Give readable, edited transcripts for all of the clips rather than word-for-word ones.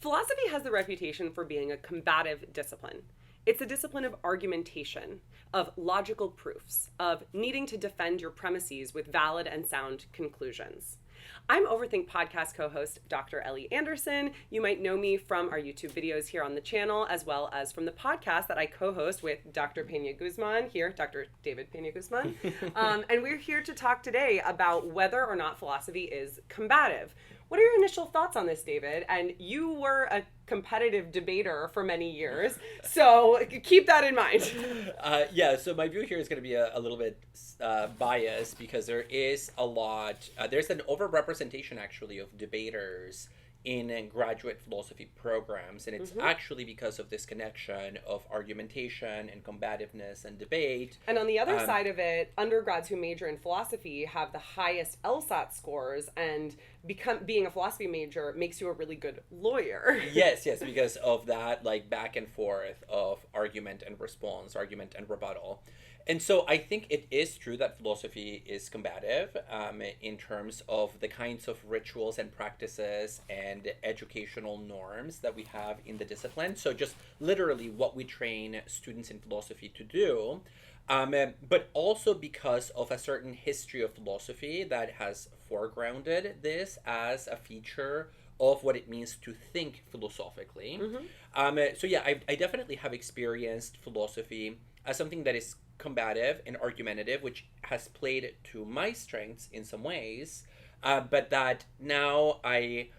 Philosophy has the reputation for being a combative discipline. It's a discipline of argumentation, of logical proofs, of needing to defend your premises with valid and sound conclusions. I'm Overthink podcast co-host Dr. Ellie Anderson. You might know me from our YouTube videos here on the channel, as well as from the podcast that I co-host with Dr. Peña-Guzmán here, Dr. David Peña-Guzmán. And we're here to talk today about whether or not philosophy is combative. What are your initial thoughts on this, David? And you were a competitive debater for many years, so keep that in mind. So my view here is going to be a little bit biased because there is a lot, there's an overrepresentation actually of debaters in graduate philosophy programs, and it's actually because of this connection of argumentation and combativeness and debate. And on the other side of it, undergrads who major in philosophy have the highest LSAT scores, and being a philosophy major makes you a really good lawyer. yes, because of that like back and forth of argument and response, argument and rebuttal. And so I think it is true that philosophy is combative in terms of the kinds of rituals and practices and educational norms that we have in the discipline. So just literally what we train students in philosophy to do, but also because of a certain history of philosophy that has foregrounded this as a feature of what it means to think philosophically. I definitely have experienced philosophy as something that is combative and argumentative, which has played to my strengths in some ways, but that now I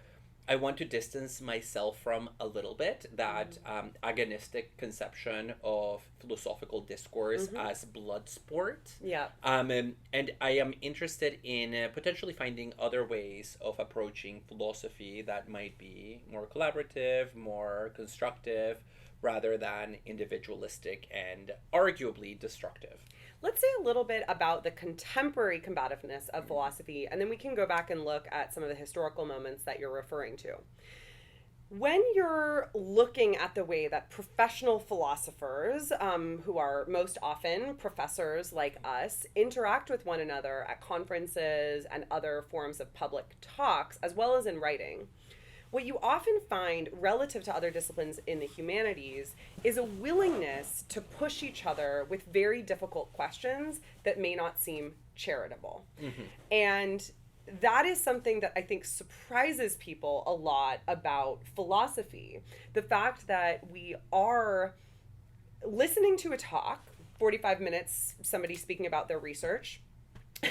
want to distance myself from a little bit, that agonistic conception of philosophical discourse as blood sport. And I am interested in potentially finding other ways of approaching philosophy that might be more collaborative, more constructive, rather than individualistic and arguably destructive. Let's say a little bit about the contemporary combativeness of philosophy, and then we can go back and look at some of the historical moments that you're referring to. When you're looking at the way that professional philosophers, who are most often professors like us, interact with one another at conferences and other forms of public talks, as well as in writing, what you often find relative to other disciplines in the humanities is a willingness to push each other with very difficult questions that may not seem charitable. And that is something that I think surprises people a lot about philosophy. The fact that we are listening to a talk, 45 minutes, somebody speaking about their research,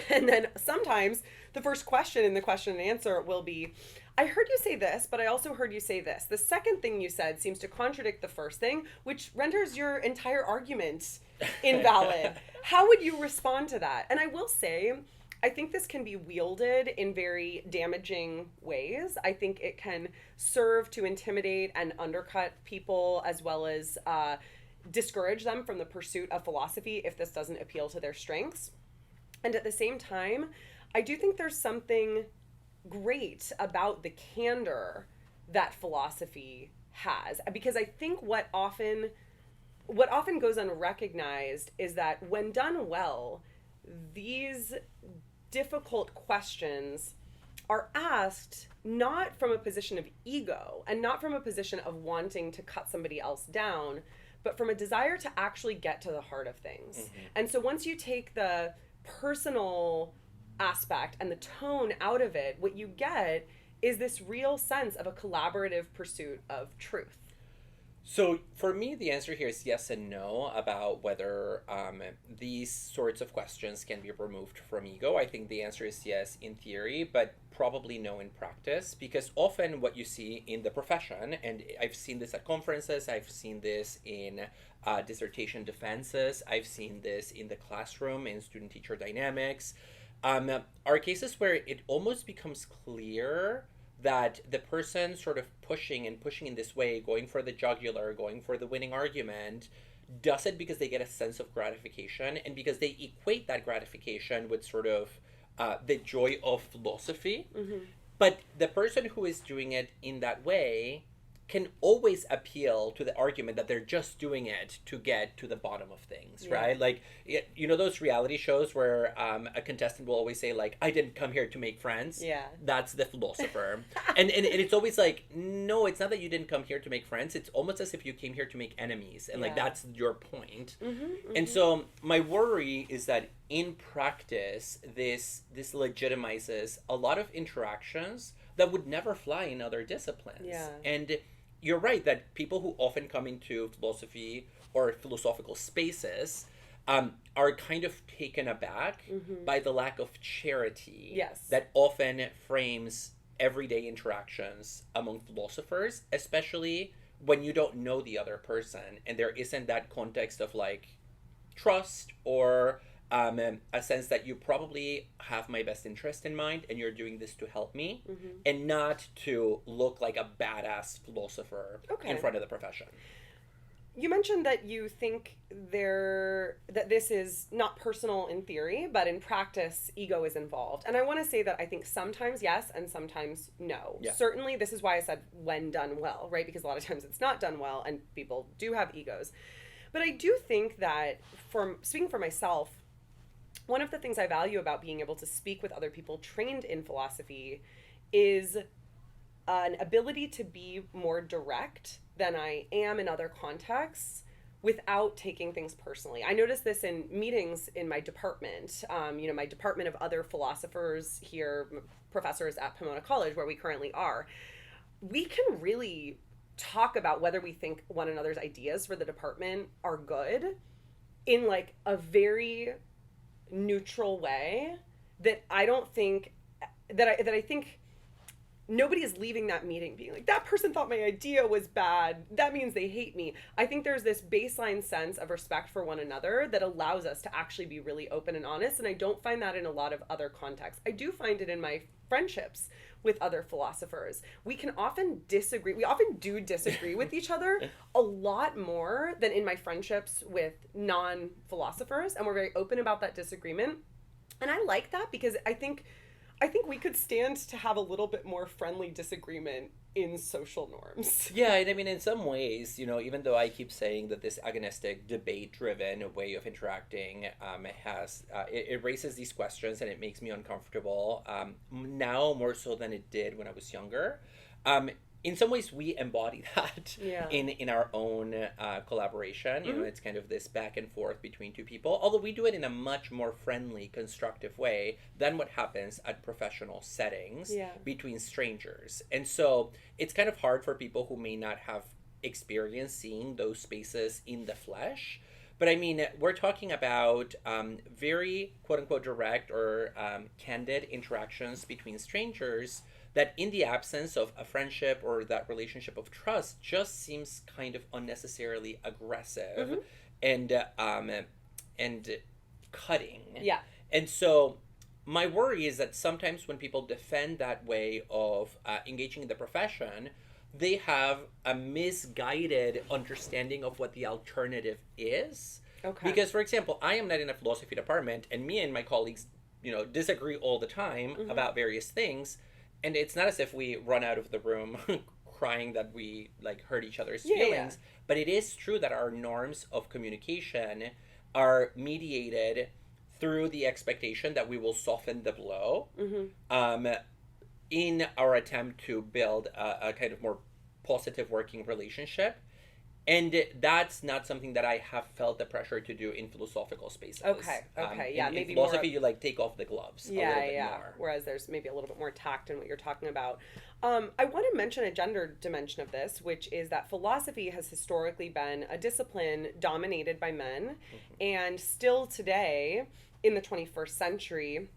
and then sometimes the first question in the question and answer will be, I heard you say this, but I also heard you say this. The second thing you said seems to contradict the first thing, which renders your entire argument invalid. How would you respond to that? And I will say, I think this can be wielded in very damaging ways. I think it can serve to intimidate and undercut people, as well as discourage them from the pursuit of philosophy if this doesn't appeal to their strengths. And at the same time, I do think there's something great about the candor that philosophy has, because I think what often goes unrecognized is that when done well, these difficult questions are asked not from a position of ego and not from a position of wanting to cut somebody else down, but from a desire to actually get to the heart of things. And so once you take the personal aspect and the tone out of it, what you get is this real sense of a collaborative pursuit of truth. So for me, the answer here is yes and no about whether these sorts of questions can be removed from ego. I think the answer is yes in theory, but probably no in practice, because often what you see in the profession, and I've seen this at conferences, I've seen this in dissertation defenses, I've seen this in the classroom in student-teacher dynamics, are cases where it almost becomes clear that the person sort of pushing in this way, going for the jugular, going for the winning argument, does it because they get a sense of gratification, and because they equate that gratification with sort of the joy of philosophy. But the person who is doing it in that way can always appeal to the argument that they're just doing it to get to the bottom of things, right? Like, you know, those reality shows where a contestant will always say, like, I didn't come here to make friends. Yeah. That's the philosopher. and it's always like, no, it's not that you didn't come here to make friends. It's almost as if you came here to make enemies. And, like, that's your point. And so my worry is that in practice, this legitimizes a lot of interactions that would never fly in other disciplines. Yeah. And you're right that people who often come into philosophy or philosophical spaces are kind of taken aback by the lack of charity that often frames everyday interactions among philosophers, especially when you don't know the other person and there isn't that context of like trust or a sense that you probably have my best interest in mind and you're doing this to help me and not to look like a badass philosopher in front of the profession. You mentioned that you think that this is not personal in theory, but in practice, ego is involved. And I want to say that I think sometimes yes and sometimes no. Yeah. Certainly, this is why I said when done well, right? Because a lot of times it's not done well and people do have egos. But I do think that, speaking for myself, one of the things I value about being able to speak with other people trained in philosophy is an ability to be more direct than I am in other contexts without taking things personally. I notice this in meetings in my department, my department of other philosophers here, professors at Pomona College, where we currently are. We can really talk about whether we think one another's ideas for the department are good in like a very neutral way that I don't think that I think nobody is leaving that meeting being like, that person thought my idea was bad, that means they hate me. I think there's this baseline sense of respect for one another that allows us to actually be really open and honest, and I don't find that in a lot of other contexts. I do find it in my friendships with other philosophers. We can often disagree. We often do disagree with each other a lot more than in my friendships with non-philosophers, and we're very open about that disagreement. And I like that because I think we could stand to have a little bit more friendly disagreement in social norms. Yeah, and I mean, in some ways, even though I keep saying that this agonistic, debate-driven way of interacting it raises these questions and it makes me uncomfortable, now more so than it did when I was younger. In some ways, we embody that in our own collaboration. It's kind of this back and forth between two people, although we do it in a much more friendly, constructive way than what happens at professional settings between strangers. And so it's kind of hard for people who may not have experience seeing those spaces in the flesh. But I mean, we're talking about very quote-unquote direct or candid interactions between strangers that in the absence of a friendship or that relationship of trust just seems kind of unnecessarily aggressive and cutting. Yeah. And so my worry is that sometimes when people defend that way of engaging in the profession, they have a misguided understanding of what the alternative is. Okay. Because, for example, I am not in a philosophy department, and me and my colleagues, disagree all the time about various things. And it's not as if we run out of the room crying that we hurt each other's feelings, but it is true that our norms of communication are mediated through the expectation that we will soften the blow in our attempt to build a kind of more positive working relationship. And that's not something that I have felt the pressure to do in philosophical spaces. Okay, maybe in philosophy, you take off the gloves a little bit more. Whereas there's maybe a little bit more tact in what you're talking about. I want to mention a gender dimension of this, which is that philosophy has historically been a discipline dominated by men, and still today, in the 21st century,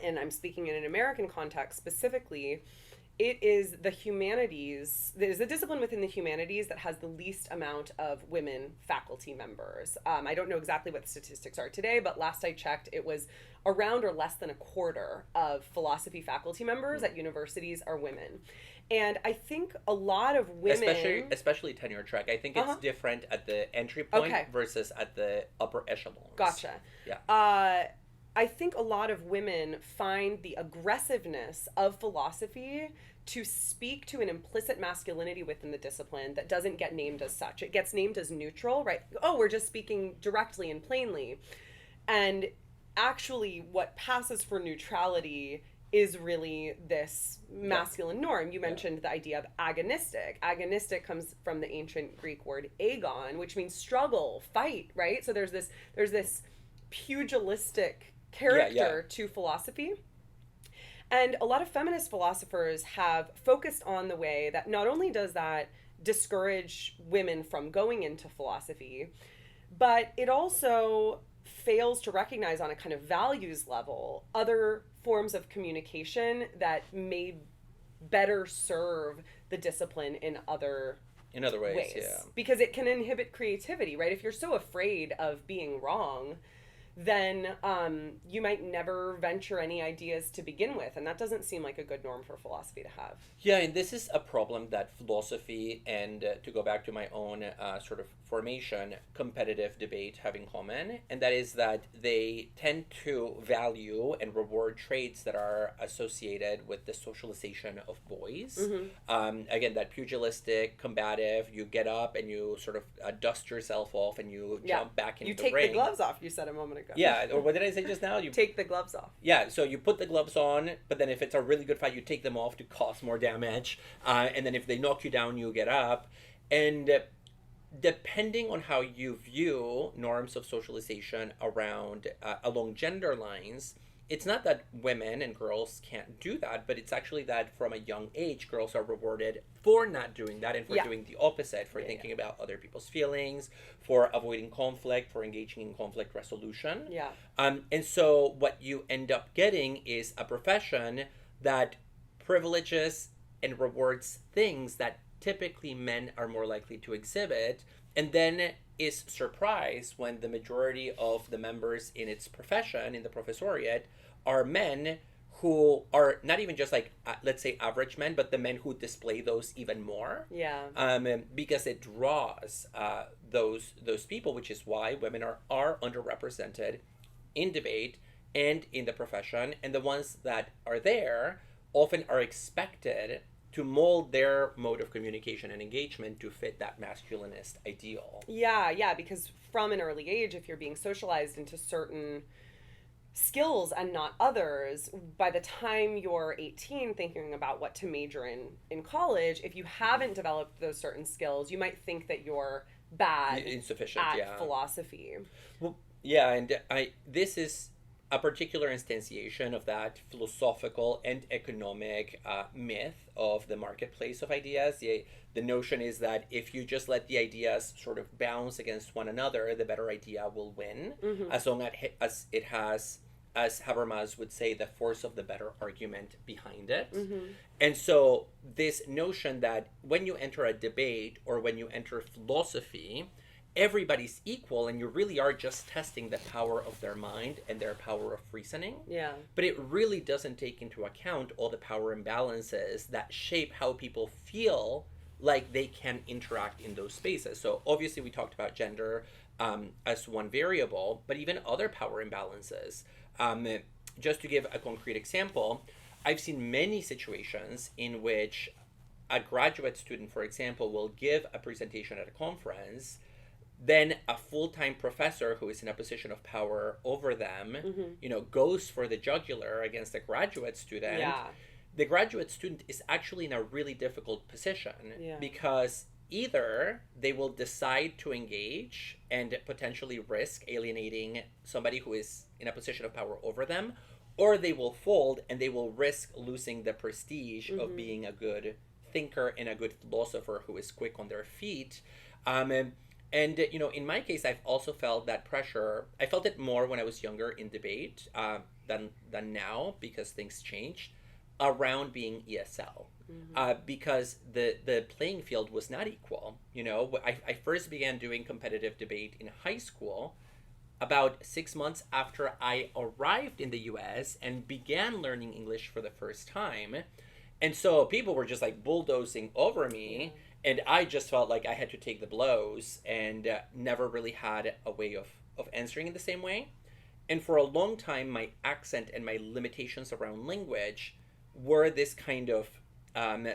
and I'm speaking in an American context specifically, it is the humanities, there's a discipline within the humanities that has the least amount of women faculty members. I don't know exactly what the statistics are today, but last I checked, it was around or less than a quarter of philosophy faculty members at universities are women. And I think a lot of women... Especially tenure track. I think it's different at the entry point versus at the upper echelons. Gotcha. Yeah. I think a lot of women find the aggressiveness of philosophy to speak to an implicit masculinity within the discipline that doesn't get named as such. It gets named as neutral, right? Oh, we're just speaking directly and plainly. And actually, what passes for neutrality is really this masculine norm. You mentioned the idea of agonistic. Agonistic comes from the ancient Greek word agon, which means struggle, fight, right? So there's this pugilistic character to philosophy. And a lot of feminist philosophers have focused on the way that not only does that discourage women from going into philosophy, but it also fails to recognize on a kind of values level other forms of communication that may better serve the discipline in other ways. Yeah. Because it can inhibit creativity, right? If you're so afraid of being wrong, then you might never venture any ideas to begin with. And that doesn't seem like a good norm for philosophy to have. Yeah, and this is a problem that philosophy and, to go back to my own sort of formation, competitive debate have in common. And that is that they tend to value and reward traits that are associated with the socialization of boys. Again, that pugilistic, combative, you get up and you sort of dust yourself off and you jump back into the ring. You take the gloves off, you said a moment ago. Yeah, or what did I say just now? You take the gloves off. Yeah, so you put the gloves on, but then if it's a really good fight, you take them off to cause more damage. And then if they knock you down, you get up. And depending on how you view norms of socialization around along gender lines, it's not that women and girls can't do that, but it's actually that from a young age, girls are rewarded for not doing that and for doing the opposite, for thinking about other people's feelings, for avoiding conflict, for engaging in conflict resolution. And so what you end up getting is a profession that privileges and rewards things that typically men are more likely to exhibit, and then is surprised when the majority of the members in its profession, in the professoriate, are men who are not even just like, let's say, average men, but the men who display those even more. Because it draws those people, which is why women are underrepresented in debate and in the profession, and the ones that are there often are expected to mold their mode of communication and engagement to fit that masculinist ideal. Because from an early age, if you're being socialized into certain skills and not others, by the time you're 18 thinking about what to major in college, if you haven't developed those certain skills, you might think that you're insufficient at philosophy. Well, and this is a particular instantiation of that philosophical and economic myth of the marketplace of ideas. The notion is that if you just let the ideas sort of bounce against one another, the better idea will win, as long as it has, as Habermas would say, the force of the better argument behind it. And so this notion that when you enter a debate or when you enter philosophy, everybody's equal and you really are just testing the power of their mind and their power of reasoning. But it really doesn't take into account all the power imbalances that shape how people feel like they can interact in those spaces. So obviously we talked about gender as one variable, but even other power imbalances. Just to give a concrete example, I've seen many situations in which a graduate student, for example, will give a presentation at a conference. Then a full-time professor who is in a position of power over them, goes for the jugular against a graduate student. The graduate student is actually in a really difficult position because either they will decide to engage and potentially risk alienating somebody who is in a position of power over them, or they will fold and they will risk losing the prestige of being a good thinker and a good philosopher who is quick on their feet. And, in my case, I've also felt that pressure. I felt it more when I was younger in debate than now, because things changed, around being ESL. Because the playing field was not equal. I first began doing competitive debate in high school about 6 months after I arrived in the US and began learning English for the first time. And so people were just like bulldozing over me. And I just felt like I had to take the blows and never really had a way of answering in the same way. And for a long time, my accent and my limitations around language were this kind of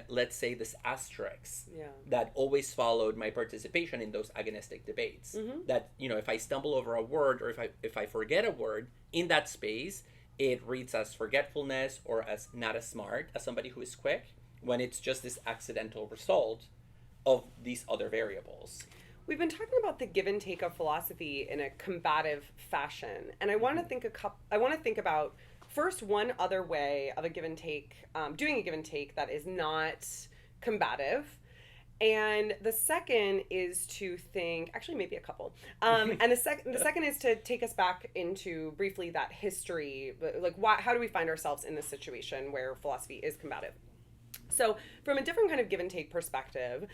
let's say, this asterisk Yeah. that always followed my participation in those agonistic debates. That, if I stumble over a word, or if I forget a word in that space, it reads as forgetfulness or as not as smart as somebody who is quick, when it's just this accidental result of these other variables. We've been talking about the give and take of philosophy in a combative fashion, and I want to think about first one other way of a give and take, doing a give and take that is not combative, and the second is to think, actually maybe a couple, and the second is to take us back into briefly that history, like how do we find ourselves in this situation where philosophy is combative. So from a different kind of give and take perspective,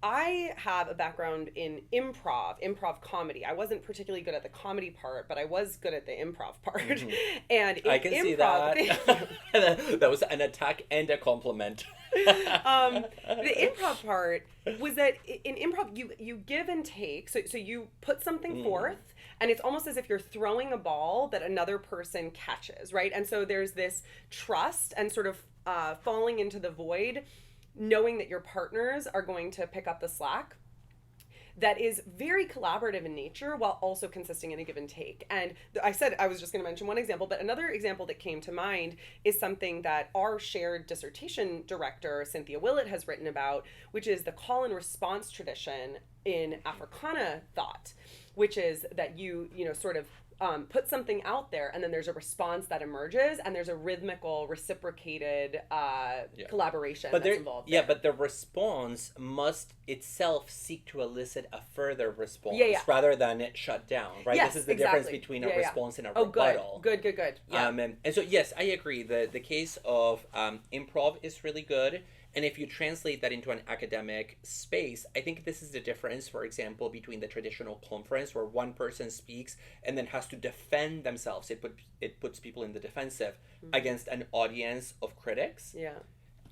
I have a background in improv comedy. I wasn't particularly good at the comedy part, but I was good at the improv part. And in I can see that. That was an attack and a compliment. The improv part was that in improv, you give and take. So you put something forth, and it's almost as if you're throwing a ball that another person catches, right? And so there's this trust and sort of falling into the void, knowing that your partners are going to pick up the slack, that is very collaborative in nature while also consisting in a give and take. And I said I was just going to mention one example, but another example that came to mind is something that our shared dissertation director, Cynthia Willett, has written about, which is the call and response tradition in Africana thought, which is that you sort of put something out there, and then there's a response that emerges, and there's a rhythmical, reciprocated collaboration that's involved there. Yeah, but the response must itself seek to elicit a further response rather than it shut down, right? Yes, this is the difference between a response and a rebuttal. Good. Yeah. And so, yes, I agree. The case of improv is really good. And if you translate that into an academic space, I think this is the difference, for example, between the traditional conference where one person speaks and then has to defend themselves. It puts people in the defensive against an audience of critics. Yeah.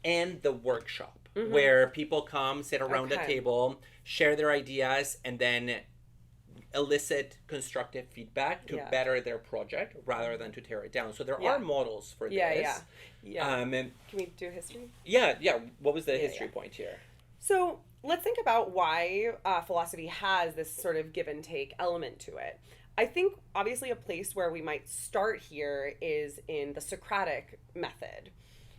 And the workshop where people come, sit around a table, share their ideas, and then elicit constructive feedback to better their project rather than to tear it down. So there are models for this. Yeah. Can we do history? Yeah. What was the history point here? So let's think about why philosophy has this sort of give and take element to it. I think obviously a place where we might start here is in the Socratic method.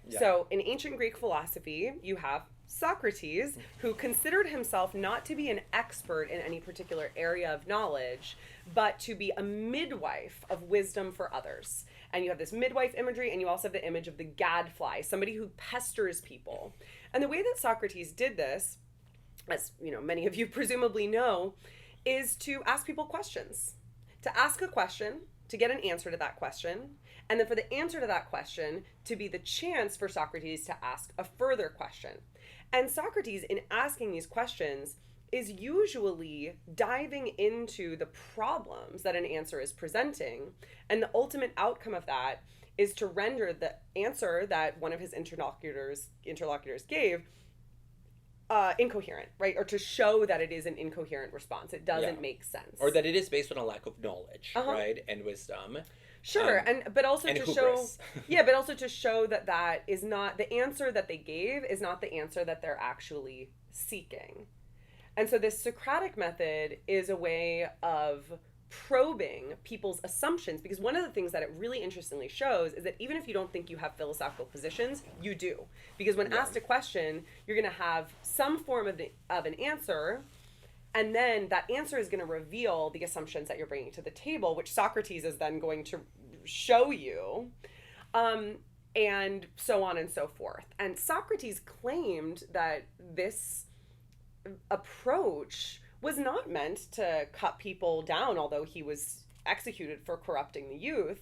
Yeah. So in ancient Greek philosophy, you have Socrates, who considered himself not to be an expert in any particular area of knowledge, but to be a midwife of wisdom for others. And you have this midwife imagery, and you also have the image of the gadfly, somebody who pesters people. And the way that Socrates did this, as many of you presumably know, is to ask people questions. To ask a question, to get an answer to that question, and then for the answer to that question to be the chance for Socrates to ask a further question. And Socrates, in asking these questions, is usually diving into the problems that an answer is presenting, and the ultimate outcome of that is to render the answer that one of his interlocutors gave incoherent, right? Or to show that it is an incoherent response. It doesn't make sense. Or that it is based on a lack of knowledge, right? And wisdom. Sure, but also to hubris. show that is not the answer that they gave is not the answer that they're actually seeking. And so this Socratic method is a way of probing people's assumptions, because one of the things that it really interestingly shows is that even if you don't think you have philosophical positions, you do. Because when asked a question, you're going to have some form of an answer, and then that answer is going to reveal the assumptions that you're bringing to the table, which Socrates is then going to show you, and so on and so forth. And Socrates claimed that this approach was not meant to cut people down, although he was executed for corrupting the youth,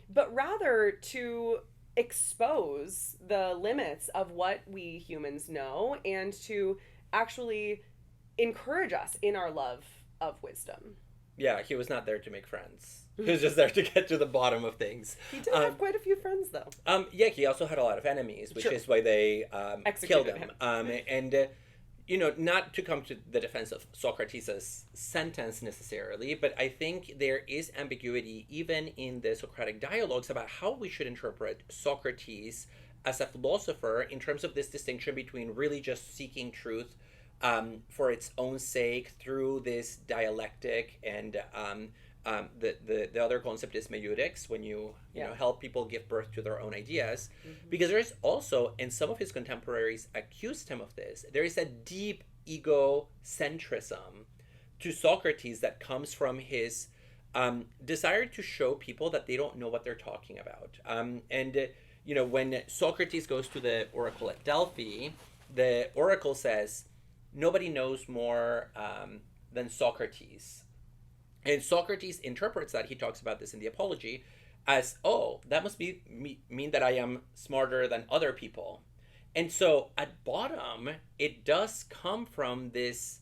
but rather to expose the limits of what we humans know and to actually encourage us in our love of wisdom. Yeah, he was not there to make friends. He was just there to get to the bottom of things. He did have quite a few friends, though. Yeah, he also had a lot of enemies, which is why they killed him. Not to come to the defense of Socrates' sentence necessarily, but I think there is ambiguity even in the Socratic dialogues about how we should interpret Socrates as a philosopher in terms of this distinction between really just seeking truth for its own sake through this dialectic, and the other concept is meiotics, when you know help people give birth to their own ideas, because there is also, and some of his contemporaries accused him of this, there is a deep egocentrism to Socrates that comes from his desire to show people that they don't know what they're talking about. When Socrates goes to the oracle at Delphi, the oracle says, nobody knows more than Socrates. And Socrates interprets that, he talks about this in the Apology, as, oh, that must mean that I am smarter than other people. And so at bottom, it does come from this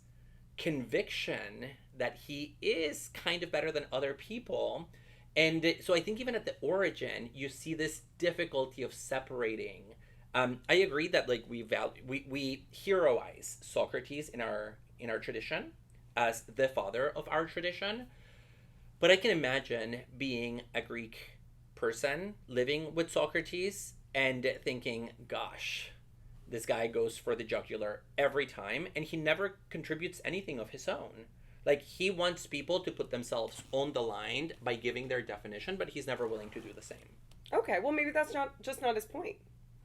conviction that he is kind of better than other people. And so I think even at the origin, you see this difficulty of separating. I agree that like we heroize Socrates in our tradition as the father of our tradition, but I can imagine being a Greek person living with Socrates and thinking, gosh, this guy goes for the jugular every time, and he never contributes anything of his own. Like, he wants people to put themselves on the line by giving their definition, but he's never willing to do the same. Okay, well, maybe that's not his point.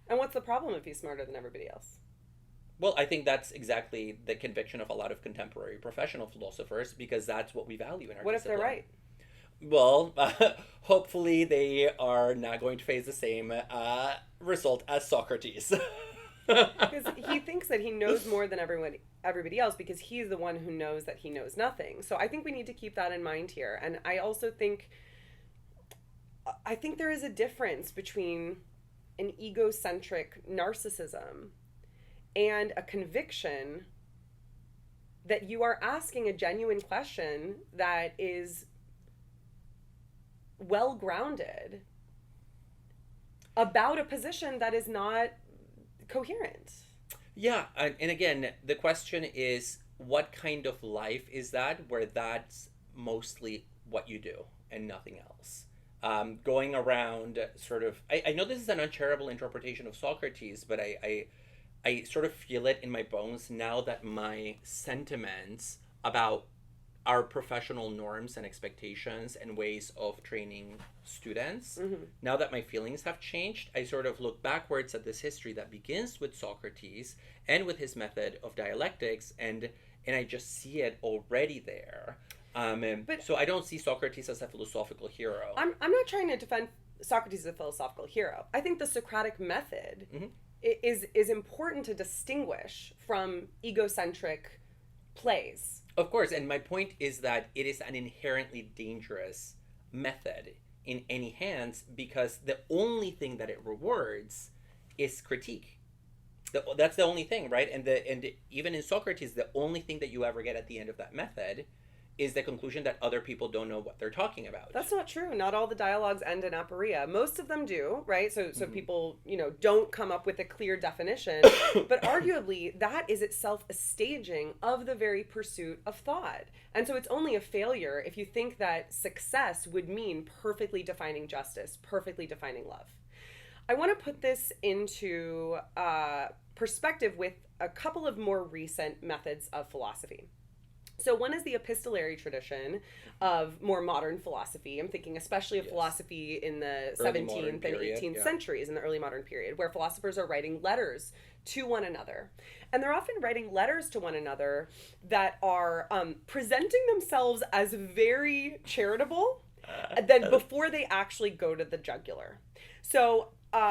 And what's the problem if he's smarter than everybody else? Well, I think that's exactly the conviction of a lot of contemporary professional philosophers, because that's what we value in our discipline. What if they're right? Well, hopefully they are not going to face the same result as Socrates. Because he thinks that he knows more than everybody else, because he's the one who knows that he knows nothing. So I think we need to keep that in mind here. And I also think there is a difference between an egocentric narcissism and a conviction that you are asking a genuine question that is well grounded about a position that is not coherent. Yeah, and again, the question is, what kind of life is that where that's mostly what you do and nothing else? Going around sort of, I know this is an uncharitable interpretation of Socrates, but I sort of feel it in my bones now that my sentiments about our professional norms and expectations and ways of training students, now that my feelings have changed, I sort of look backwards at this history that begins with Socrates and with his method of dialectics, and I just see it already there. But so I don't see Socrates as a philosophical hero. I'm not trying to defend Socrates as a philosophical hero. I think the Socratic method is important to distinguish from egocentric plays. Of course, and my point is that it is an inherently dangerous method in any hands, because the only thing that it rewards is critique. That's the only thing, right? And even in Socrates, the only thing that you ever get at the end of that method is the conclusion that other people don't know what they're talking about. That's not true. Not all the dialogues end in aporia. Most of them do, right? So people, don't come up with a clear definition. But arguably, that is itself a staging of the very pursuit of thought. And so it's only a failure if you think that success would mean perfectly defining justice, perfectly defining love. I want to put this into perspective with a couple of more recent methods of philosophy. So one is the epistolary tradition of more modern philosophy. I'm thinking especially of philosophy in the early 17th and 18th centuries, in the early modern period, where philosophers are writing letters to one another. And they're often writing letters to one another that are presenting themselves as very charitable than before they actually go to the jugular. So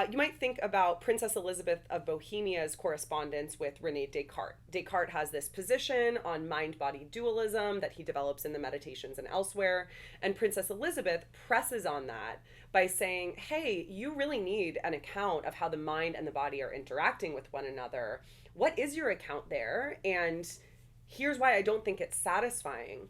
you might think about Princess Elizabeth of Bohemia's correspondence with René Descartes. Descartes has this position on mind-body dualism that he develops in the Meditations and elsewhere, and Princess Elizabeth presses on that by saying, hey, you really need an account of how the mind and the body are interacting with one another. What is your account there? And here's why I don't think it's satisfying.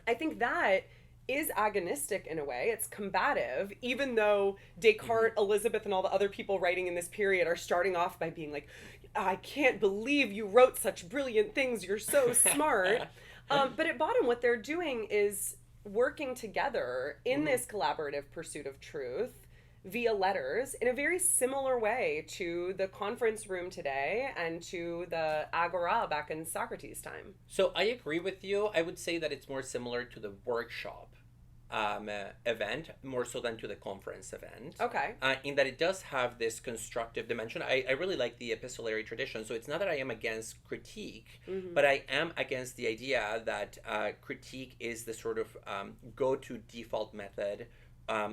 I think that is agonistic in a way. It's combative, even though Descartes, Elizabeth, and all the other people writing in this period are starting off by being like, I can't believe you wrote such brilliant things. You're so smart. But at bottom, what they're doing is working together in this collaborative pursuit of truth via letters in a very similar way to the conference room today and to the agora back in Socrates' time. So I agree with you. I would say that it's more similar to the workshop event, more so than to the conference event. Okay. In that it does have this constructive dimension. I really like the epistolary tradition. So it's not that I am against critique, but I am against the idea that critique is the sort of go-to default method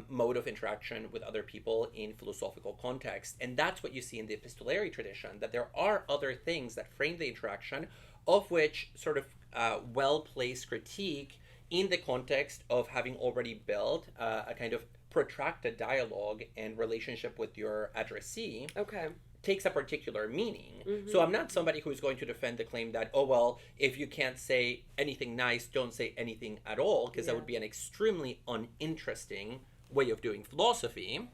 mode of interaction with other people in philosophical context. And that's what you see in the epistolary tradition, that there are other things that frame the interaction, of which sort of well-placed critique in the context of having already built a kind of protracted dialogue and relationship with your addressee. Okay. Takes a particular meaning. So I'm not somebody who's going to defend the claim that, oh, well, if you can't say anything nice, don't say anything at all, because that would be an extremely uninteresting way of doing philosophy.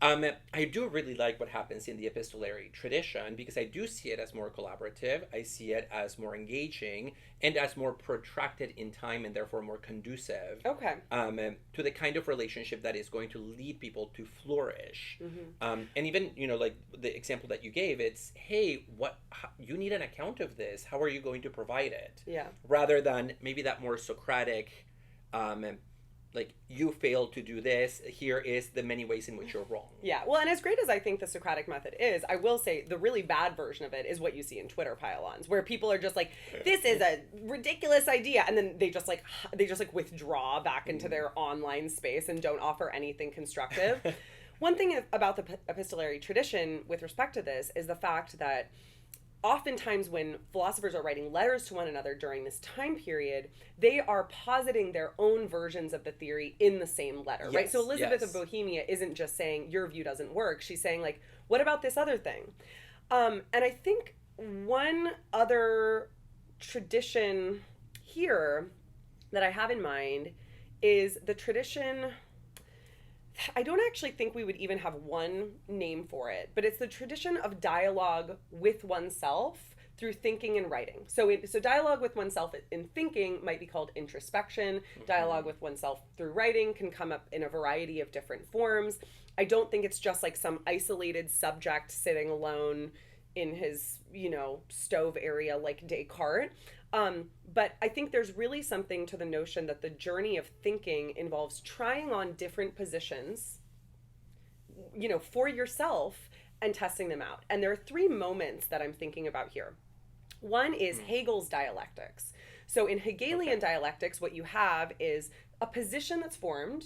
I do really like what happens in the epistolary tradition, because I do see it as more collaborative. I see it as more engaging and as more protracted in time, and therefore more conducive to the kind of relationship that is going to lead people to flourish. And even, like the example that you gave, it's, hey, you need an account of this. How are you going to provide it? Yeah. Rather than maybe that more Socratic, like, you failed to do this, here is the many ways in which you're wrong. Yeah, well, and as great as I think the Socratic method is, I will say the really bad version of it is what you see in Twitter pile-ons, where people are just like, this is a ridiculous idea, and then they just withdraw back into their online space and don't offer anything constructive. One thing about the epistolary tradition with respect to this is the fact that oftentimes when philosophers are writing letters to one another during this time period, they are positing their own versions of the theory in the same letter, right? So Elizabeth of Bohemia isn't just saying, your view doesn't work. She's saying, like, what about this other thing? And I think one other tradition here that I have in mind is the tradition... I don't actually think we would even have one name for it, but it's the tradition of dialogue with oneself through thinking and writing. So dialogue with oneself in thinking might be called introspection. Dialogue with oneself through writing can come up in a variety of different forms. I don't think it's just like some isolated subject sitting alone in his, stove area like Descartes. But I think there's really something to the notion that the journey of thinking involves trying on different positions, for yourself and testing them out. And there are three moments that I'm thinking about here. One is Hegel's dialectics. So in Hegelian dialectics, what you have is a position that's formed,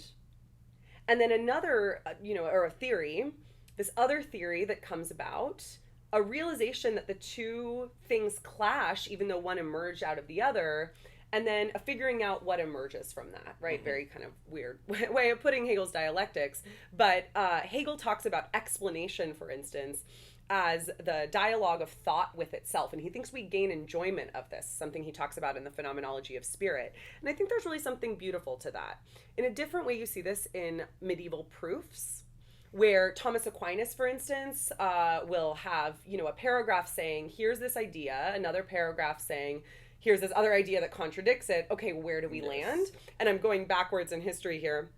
and then another, or a theory, this other theory that comes about, a realization that the two things clash, even though one emerged out of the other, and then a figuring out what emerges from that, right? Very kind of weird way of putting Hegel's dialectics. But Hegel talks about explanation, for instance, as the dialogue of thought with itself. And he thinks we gain enjoyment of this, something he talks about in the phenomenology of spirit. And I think there's really something beautiful to that. In a different way, you see this in medieval proofs, where Thomas Aquinas, for instance, will have, a paragraph saying, here's this idea, another paragraph saying, here's this other idea that contradicts it. Okay, where do we land? And I'm going backwards in history here.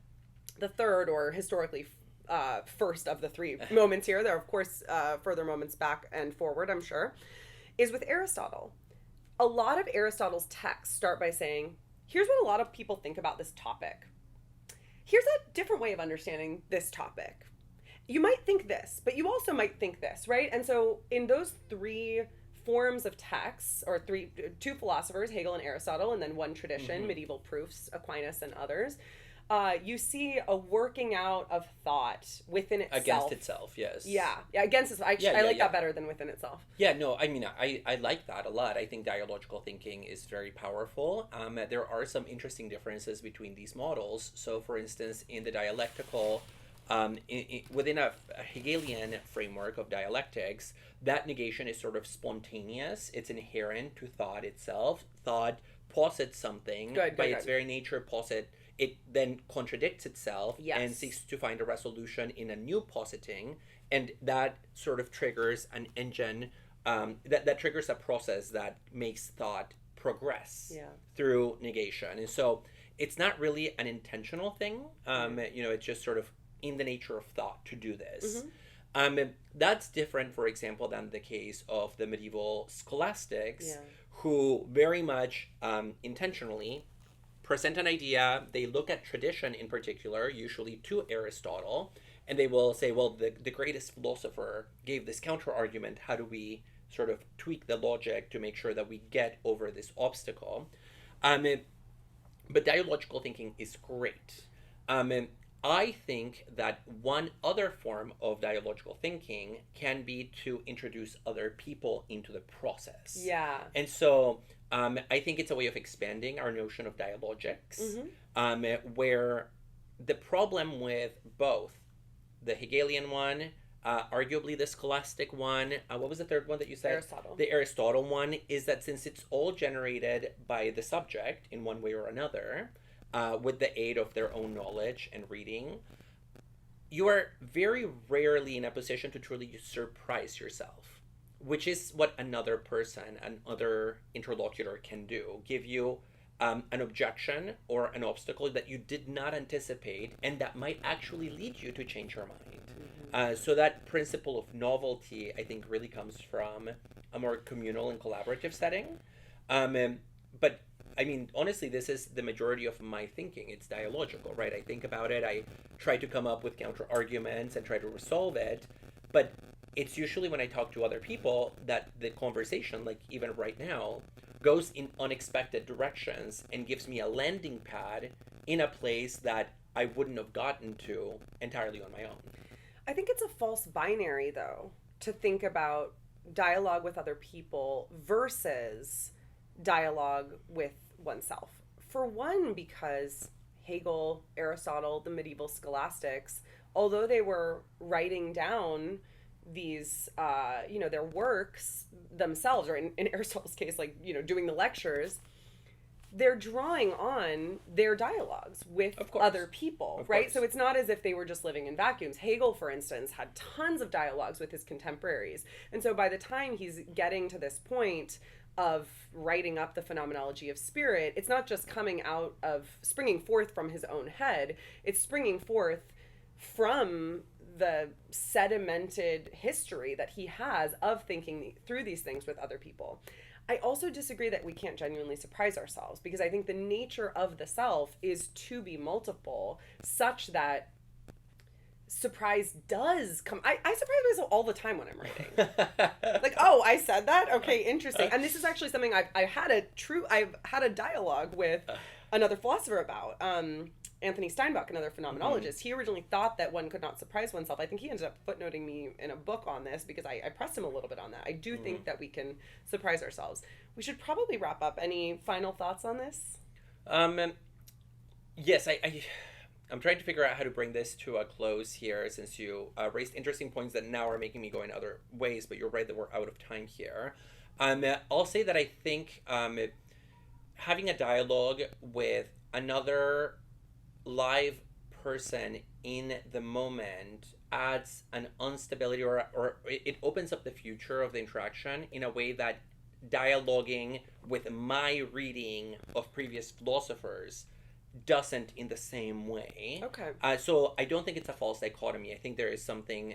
The third, or historically first of the three moments here, there are, of course, further moments back and forward, I'm sure, is with Aristotle. A lot of Aristotle's texts start by saying, here's what a lot of people think about this topic. Here's a different way of understanding this topic. You might think this, but you also might think this, right? And so in those three forms of texts, or two philosophers, Hegel and Aristotle, and then one tradition, medieval proofs, Aquinas and others, you see a working out of thought within itself. Against itself, yes. Yeah, against itself. I like that better than within itself. Yeah, no, I mean, I like that a lot. I think dialogical thinking is very powerful. There are some interesting differences between these models. So, for instance, in the dialectical... within a Hegelian framework of dialectics, that negation is sort of spontaneous. It's inherent to thought itself. Thought posits something by its very nature. It then contradicts itself and seeks to find a resolution in a new positing, and that sort of triggers an engine. That triggers a process that makes thought progress through negation, and so it's not really an intentional thing. It's just sort of in the nature of thought to do this. Mm-hmm. That's different, for example, than the case of the medieval scholastics, Yeah. who very much intentionally present an idea. They look at tradition in particular, usually to Aristotle, and they will say, well, the greatest philosopher gave this counter argument. How do we sort of tweak the logic to make sure that we get over this obstacle? But dialogical thinking is great. I think that one other form of dialogical thinking can be to introduce other people into the process. Yeah. And so I think it's a way of expanding our notion of dialogics, where the problem with both the Hegelian one, arguably the scholastic one, what was the third one that you said? Aristotle. The Aristotle one is that since it's all generated by the subject in one way or another, with the aid of their own knowledge and reading, you are very rarely in a position to truly surprise yourself, which is what another person, another interlocutor can do. Give you an objection or an obstacle that you did not anticipate and that might actually lead you to change your mind. So that principle of novelty, I think, really comes from a more communal and collaborative setting. But I mean, honestly, this is the majority of my thinking. It's dialogical, right? I think about it, I try to come up with counter arguments and try to resolve it. But it's usually when I talk to other people that the conversation, like even right now, goes in unexpected directions and gives me a landing pad in a place that I wouldn't have gotten to entirely on my own. I think it's a false binary, though, to think about dialogue with other people versus dialogue with oneself. For one, because Hegel, Aristotle, the medieval scholastics, although they were writing down these, their works themselves, or in Aristotle's case, like, doing the lectures, they're drawing on their dialogues with other people, right? So it's not as if they were just living in vacuums. Hegel, for instance, had tons of dialogues with his contemporaries. And so by the time he's getting to this point of writing up the phenomenology of spirit, it's not just springing forth from his own head, it's springing forth from the sedimented history that he has of thinking through these things with other people. I also disagree that we can't genuinely surprise ourselves, because I think the nature of the self is to be multiple, such that surprise does come. I surprise myself all the time when I'm writing. Like, oh, I said that? Okay, interesting. And this is actually something I've had a dialogue with another philosopher about. Anthony Steinbach, another phenomenologist. He originally thought that one could not surprise oneself. I think he ended up footnoting me in a book on this because I pressed him a little bit on that. I do think that we can surprise ourselves. We should probably wrap up. Any final thoughts on this? Yes, I'm trying to figure out how to bring this to a close here, since you raised interesting points that now are making me go in other ways, but you're right that we're out of time here. I'll say that I think having a dialogue with another live person in the moment adds an instability, or it opens up the future of the interaction in a way that dialoguing with my reading of previous philosophers doesn't in the same way. Okay. So I don't think it's a false dichotomy. I think there is something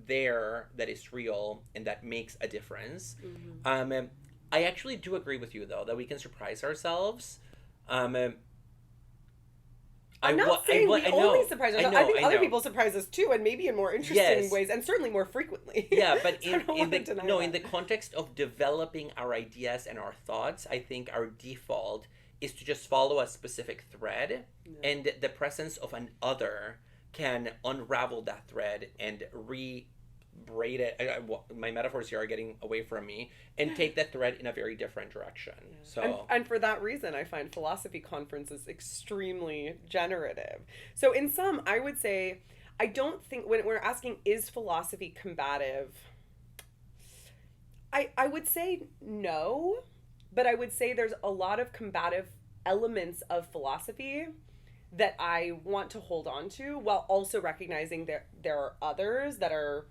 there that is real and that makes a difference. I actually do agree with you, though, that we can surprise ourselves. I'm not saying we only surprise ourselves. I think other people surprise us too, and maybe in more interesting ways, and certainly more frequently. Yeah, but in the context of developing our ideas and our thoughts, I think our default is to just follow a specific thread, and the presence of an other can unravel that thread and braid it. My metaphors here are getting away from me, and take that thread in a very different direction. Yeah. So, and for that reason, I find philosophy conferences extremely generative. So in sum, I would say, I don't think, when we're asking, is philosophy combative? I would say no, but I would say there's a lot of combative elements of philosophy that I want to hold on to, while also recognizing there are others that are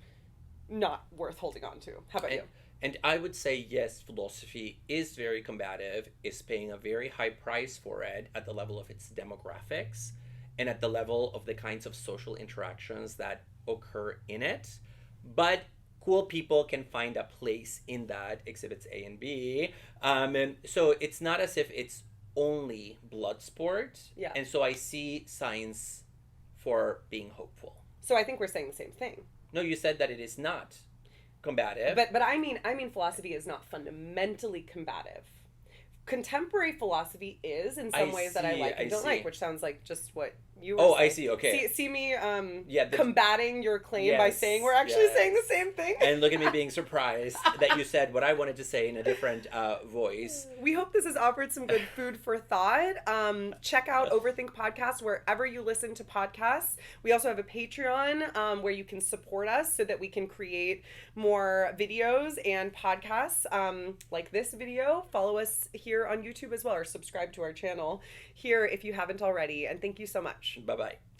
not worth holding on to. How about you? And I would say, yes, philosophy is very combative, is paying a very high price for it at the level of its demographics. and at the level of the kinds of social interactions that occur in it. But cool people can find a place in that, exhibits A and B. And so it's not as if it's only blood sport. Yeah. And so I see signs for being hopeful. So I think we're saying the same thing. No, you said that it is not combative. But I mean philosophy is not fundamentally combative. Contemporary philosophy is in some ways that I like and don't like, which sounds like just what you were saying. I see, okay. See me combating your claim by saying we're actually saying the same thing. And look at me being surprised that you said what I wanted to say in a different voice. We hope this has offered some good food for thought. Check out Overthink Podcast wherever you listen to podcasts. We also have a Patreon where you can support us so that we can create more videos and podcasts like this video. Follow us here on YouTube as well, or subscribe to our channel here if you haven't already. And thank you so much. Bye-bye.